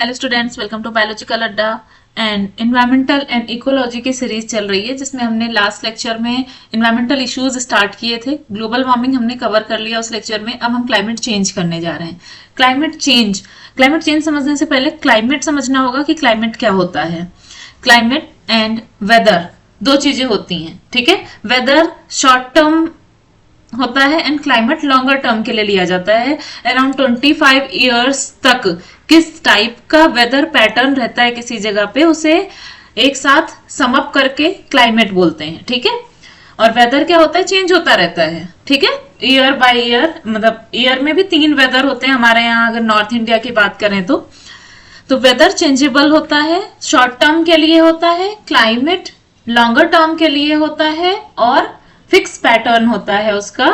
Hello students, welcome to biological Adda and environmental and ecology की series चल रही है जिसमें हमने लास्ट लेक्चर में इन्वायरमेंटल इश्यूज स्टार्ट किए थे। ग्लोबल वार्मिंग हमने कवर कर लिया उस लेक्चर में। अब हम क्लाइमेट चेंज करने जा रहे हैं। क्लाइमेट चेंज समझने से पहले क्लाइमेट समझना होगा कि क्लाइमेट क्या होता है। क्लाइमेट एंड वेदर दो चीजें होती हैं, ठीक है। वेदर शॉर्ट टर्म होता है एंड क्लाइमेट लॉन्गर टर्म के लिए लिया जाता है। अराउंड 25 ईयर्स तक किस टाइप का वेदर पैटर्न रहता है किसी जगह पे, उसे एक साथ सम अप करके क्लाइमेट बोलते हैं, ठीक है। और वेदर क्या होता है, चेंज होता रहता है, ठीक है। ईयर बाय ईयर, मतलब ईयर में भी 3 वेदर होते हैं हमारे यहाँ, अगर नॉर्थ इंडिया की बात करें तो वेदर चेंजेबल होता है, शॉर्ट टर्म के लिए होता है, क्लाइमेट लॉन्गर टर्म के लिए होता है और फिक्स पैटर्न होता है उसका।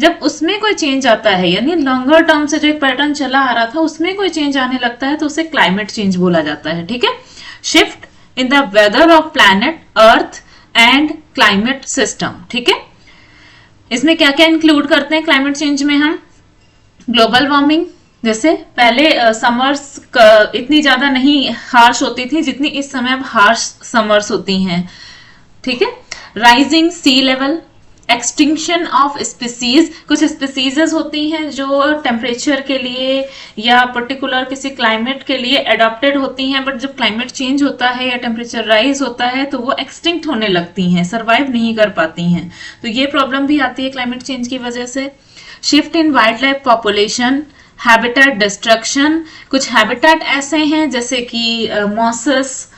जब उसमें कोई चेंज आता है, यानी लॉन्गर टर्म से जो एक पैटर्न चला आ रहा था उसमें कोई चेंज आने लगता है तो उसे क्लाइमेट चेंज बोला जाता है, ठीक है। Shift in the weather of planet earth and climate system, ठीक है। इसमें क्या क्या इंक्लूड करते हैं क्लाइमेट चेंज में हम? ग्लोबल वार्मिंग, जैसे पहले समर्स इतनी ज्यादा नहीं हार्श होती थी जितनी इस समय अब हार्श समर्स होती हैं, ठीक है। Rising sea level, extinction of species, कुछ स्पीसीज होती हैं जो टेम्परेचर के लिए या पर्टिकुलर किसी क्लाइमेट के लिए अडॉप्टेड होती हैं, बट जब क्लाइमेट चेंज होता है या टेम्परेचर राइज होता है तो वो एक्सटिंक्ट होने लगती हैं, सरवाइव नहीं कर पाती हैं। तो ये प्रॉब्लम भी आती है क्लाइमेट चेंज की वजह से। Shift in wild life population, habitat destruction, कुछ हैबिटेट ऐसे हैं जैसे कि मॉसेस,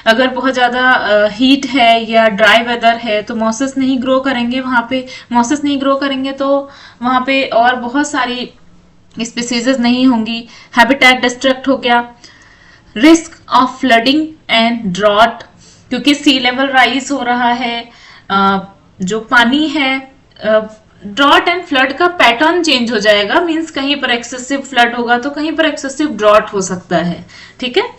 अगर बहुत ज्यादा हीट है या ड्राई वेदर है तो मॉसेस नहीं ग्रो करेंगे वहां पे। मॉसेस नहीं ग्रो करेंगे तो वहां पे और बहुत सारी स्पीसीज नहीं होंगी। हैबिटेट डिस्ट्रक्ट हो गया। Risk of flooding and drought, क्योंकि सी लेवल राइज हो रहा है, जो पानी है, ड्रॉट एंड फ्लड का पैटर्न चेंज हो जाएगा। मींस कहीं पर एक्सेसिव फ्लड होगा तो कहीं पर एक्सेसिव ड्रॉट हो सकता है, ठीक है।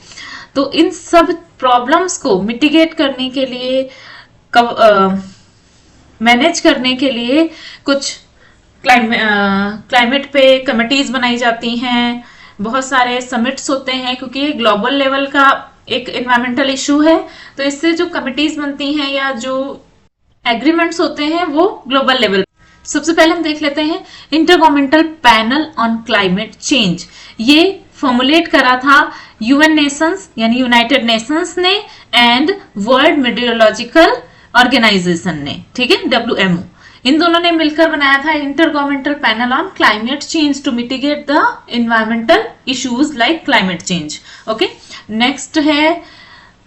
तो इन सब प्रॉब्लम्स को मिटिगेट करने के लिए, मैनेज करने के लिए कुछ क्लाइमेट पे कमिटीज बनाई जाती हैं, बहुत सारे समिट्स होते हैं, क्योंकि ये ग्लोबल लेवल का एक एनवायरमेंटल इशू है। तो इससे जो कमिटीज बनती हैं या जो एग्रीमेंट्स होते हैं वो ग्लोबल लेवल। सबसे पहले हम देख लेते हैं intergovernmental Panel on Climate change. ये फॉर्मुलेट करा था यूएन नेशंस यानी यूनाइटेड नेशंस ने एंड वर्ल्ड मेट्रोलॉजिकल ऑर्गेनाइजेशन ने, ठीक है, WMO। इन दोनों ने मिलकर बनाया था Intergovernmental Panel on Climate Change to mitigate the environmental issues like climate change. Okay, next है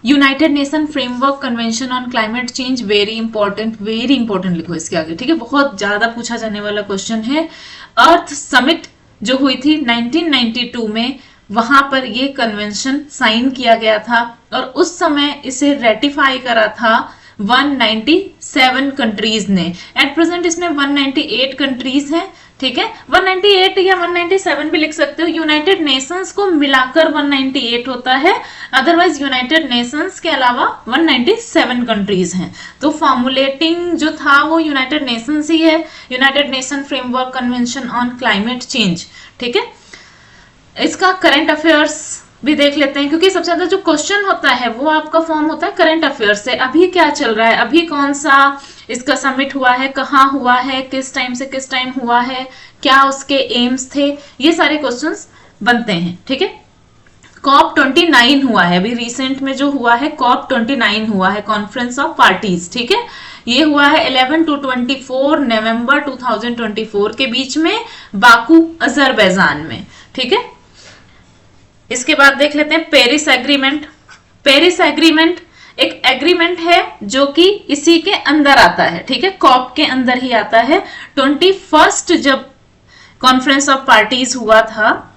United Nation Framework Convention on Climate Change. Very important लिखो इसके आगे, ठीक है, बहुत ज्यादा पूछा जाने वाला क्वेश्चन है। अर्थ समिट जो हुई थी 1992 में, वहां पर ये कन्वेंशन साइन किया गया था और उस समय इसे रेटिफाई करा था 197 कंट्रीज ने। एट प्रेजेंट इसमें 198 कंट्रीज हैं, ठीक है। 198 या 197 भी लिख सकते हो, यूनाइटेड नेशंस को मिलाकर 198 होता है, अदरवाइज यूनाइटेड नेशंस के अलावा 197 कंट्रीज हैं। तो फॉर्मुलेटिंग जो था वो यूनाइटेड नेशंस ही है, United Nation Framework Convention on Climate change, ठीक है। इसका करंट अफेयर्स भी देख लेते हैं, क्योंकि सबसे ज्यादा जो क्वेश्चन होता है वो आपका फॉर्म होता है करंट अफेयर्स से। अभी क्या चल रहा है, अभी कौन सा इसका समिट हुआ है, कहाँ हुआ है, किस टाइम से किस टाइम हुआ है, क्या उसके एम्स थे, ये सारे क्वेश्चंस बनते हैं, ठीक है। COP29 हुआ है अभी रिसेंट में, जो हुआ है COP29 हुआ है, कॉन्फ्रेंस ऑफ पार्टीज, ठीक है। ये हुआ है 11 to 24 नवंबर 2024 के बीच में, बाकू अजरबैजान में, ठीक है। इसके बाद देख लेते हैं पेरिस एग्रीमेंट। पेरिस एग्रीमेंट एक एग्रीमेंट है जो कि इसी के अंदर आता है, ठीक है, कॉप के अंदर ही आता है। 21st जब कॉन्फ्रेंस ऑफ पार्टीज हुआ था,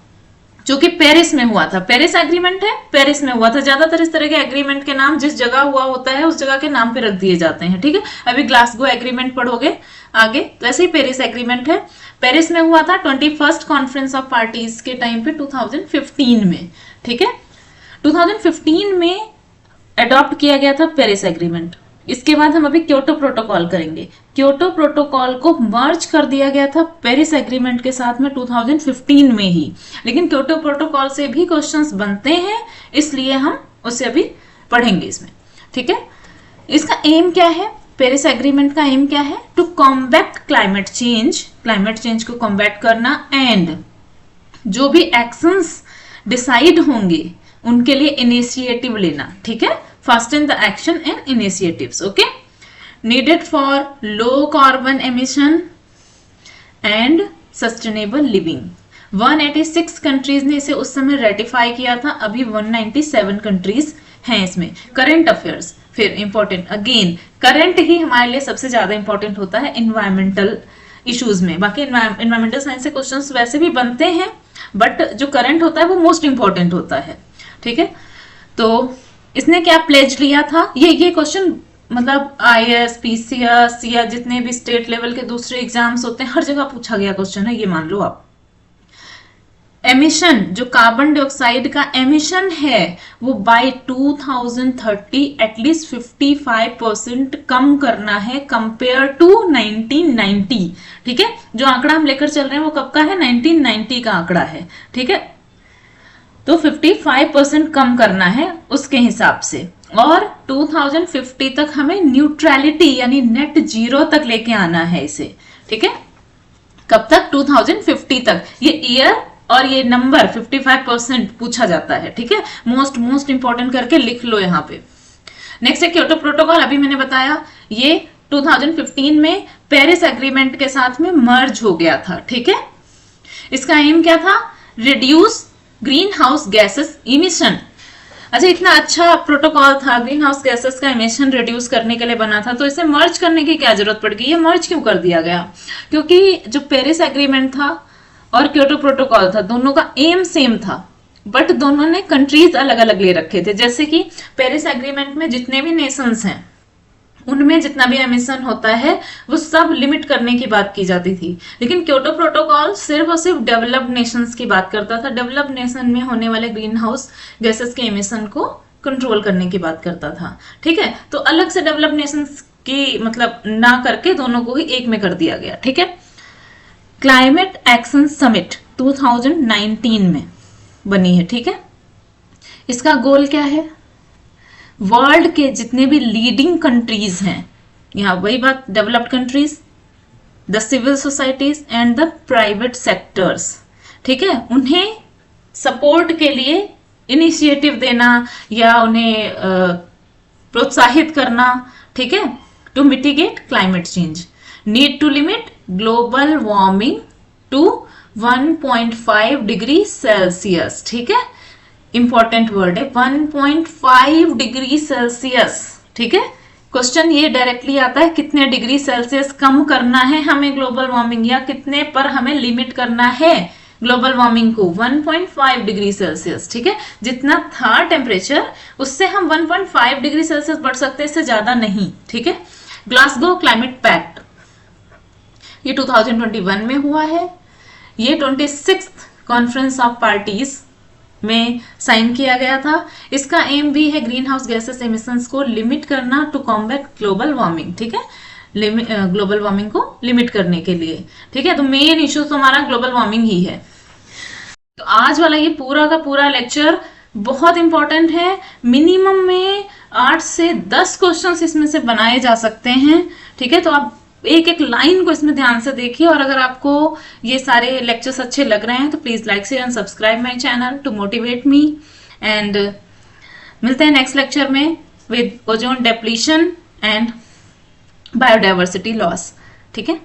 जो कि पेरिस में हुआ था, पेरिस एग्रीमेंट है, पेरिस में हुआ था। ज्यादातर इस तरह के एग्रीमेंट के नाम जिस जगह हुआ होता है उस जगह के नाम पे रख दिए जाते हैं, ठीक है। अभी ग्लासगो एग्रीमेंट पढ़ोगे आगे, तो ऐसे ही पेरिस एग्रीमेंट है, पेरिस में हुआ था 21st कॉन्फ्रेंस ऑफ पार्टीज के टाइम पे 2015 में, ठीक है। 2015 में अडॉप्ट किया गया था पेरिस एग्रीमेंट। इसके बाद हम अभी क्योटो प्रोटोकॉल करेंगे। क्योटो प्रोटोकॉल को मर्ज कर दिया गया था पेरिस एग्रीमेंट के साथ में 2015 में ही, लेकिन क्योटो प्रोटोकॉल से भी क्वेश्चंस बनते हैं, इसलिए हम उसे अभी पढ़ेंगे इसमें, ठीक है। इसका एम क्या है, पेरिस एग्रीमेंट का एम क्या है, टू कॉम्बैट क्लाइमेट चेंज को कॉम्बैट करना, एंड जो भी एक्शंस डिसाइड होंगे उनके लिए इनिशिएटिव लेना, ठीक है, fasten the action and initiatives, okay, needed for low carbon emission and sustainable living. 186 countries ने इसे उस समय रेटिफाई किया था, अभी 197 कंट्रीज हैं इसमें। करंट अफेयर्स, फिर इंपॉर्टेंट, अगेन करंट ही हमारे लिए सबसे ज्यादा इंपॉर्टेंट होता है इन्वायरमेंटल इश्यूज में। बाकी इन्वायरमेंटल साइंस से क्वेश्चंस वैसे भी बनते हैं, बट जो करंट होता है वो मोस्ट इंपॉर्टेंट होता है, ठीक है। तो इसने क्या प्लेज लिया था, ये क्वेश्चन मतलब IAS, PCS या जितने भी स्टेट लेवल के दूसरे एग्जाम्स होते हैं हर जगह पूछा गया क्वेश्चन है, ये मान लो आप। एमिशन, जो कार्बन डाइऑक्साइड का एमिशन है वो बाय 2030 एटलीस्ट 55% कम करना है कंपेयर टू 1990, ठीक है। जो आंकड़ा हम लेकर चल रहे हैं वो कब का है, 1990 का आंकड़ा है, ठीक है। तो 55% कम करना है उसके हिसाब से, और 2050 तक हमें न्यूट्रलिटी यानी नेट जीरो तक लेके आना है इसे, ठीक है। कब तक, 2050 तक। ये ईयर और ये नंबर 55% पूछा जाता है, ठीक है, मोस्ट इंपॉर्टेंट करके लिख लो यहाँ पे। नेक्स्ट है क्योटो प्रोटोकॉल, अभी मैंने बताया ये 2015 में पेरिस एग्रीमेंट के साथ में मर्ज हो गया था, ठीक है। इसका एम क्या था, reduce green house gases emission. अच्छा, इतना अच्छा प्रोटोकॉल था, ग्रीन हाउस गैसेस का इमिशन रिड्यूस करने के लिए बना था, तो इसे मर्ज करने की क्या जरूरत पड़ गई, ये मर्ज क्यों कर दिया गया, क्योंकि जो पेरिस एग्रीमेंट था और क्योटो प्रोटोकॉल था दोनों का एम सेम था, बट दोनों ने कंट्रीज अलग अलग ले रखे थे। जैसे कि पेरिस एग्रीमेंट में जितने भी नेशंस हैं उनमें जितना भी एमिशन होता है वो सब लिमिट करने की बात की जाती थी, लेकिन क्योटो प्रोटोकॉल सिर्फ और सिर्फ डेवलप्ड नेशंस की बात करता था, डेवलप्ड नेशन में होने वाले ग्रीन हाउस गैसेस के एमिशन को कंट्रोल करने की बात करता था, ठीक है। तो अलग से डेवलप्ड नेशंस की मतलब ना करके दोनों को ही एक में कर दिया गया, ठीक है। क्लाइमेट एक्शन समिट 2019 में बनी है, ठीक है। इसका गोल क्या है, वर्ल्ड के जितने भी लीडिंग कंट्रीज हैं, यहाँ वही बात, developed countries, the civil societies and the private sectors, ठीक है, उन्हें सपोर्ट के लिए इनिशिएटिव देना या उन्हें प्रोत्साहित करना, ठीक है, to mitigate climate change, need to limit global warming to 1.5 degree celsius, ठीक है, इंपॉर्टेंट वर्ड है 1.5 डिग्री सेल्सियस, ठीक है। क्वेश्चन ये डायरेक्टली आता है कितने डिग्री सेल्सियस कम करना है हमें ग्लोबल वार्मिंग, या कितने पर हमें लिमिट करना है ग्लोबल वार्मिंग को, 1.5 डिग्री सेल्सियस, ठीक है। जितना था टेम्परेचर उससे हम 1.5 डिग्री सेल्सियस बढ़ सकते हैं, इससे ज्यादा नहीं, ठीक है। ग्लासगो क्लाइमेट पैक्ट ये 2021 में हुआ है, ये 26th कॉन्फ्रेंस ऑफ पार्टीज में साइन किया गया था। इसका एम भी है ग्रीन हाउस गैसेस एमिशंस को लिमिट करना टू कॉम्बैट ग्लोबल वार्मिंग, ठीक है, ग्लोबल वार्मिंग को लिमिट करने के लिए, ठीक है। तो मेन इश्यू तो हमारा ग्लोबल वार्मिंग ही है। तो आज वाला ये पूरा का पूरा लेक्चर बहुत इंपॉर्टेंट है, मिनिमम में 8 से 10 क्वेश्चंस इसमें से बनाए जा सकते हैं, ठीक है। तो आप एक एक लाइन को इसमें ध्यान से देखिए, और अगर आपको ये सारे लेक्चर्स अच्छे लग रहे हैं तो please like share and subscribe my channel to motivate me, and मिलते हैं नेक्स्ट लेक्चर में with ozone depletion and biodiversity loss, ठीक है।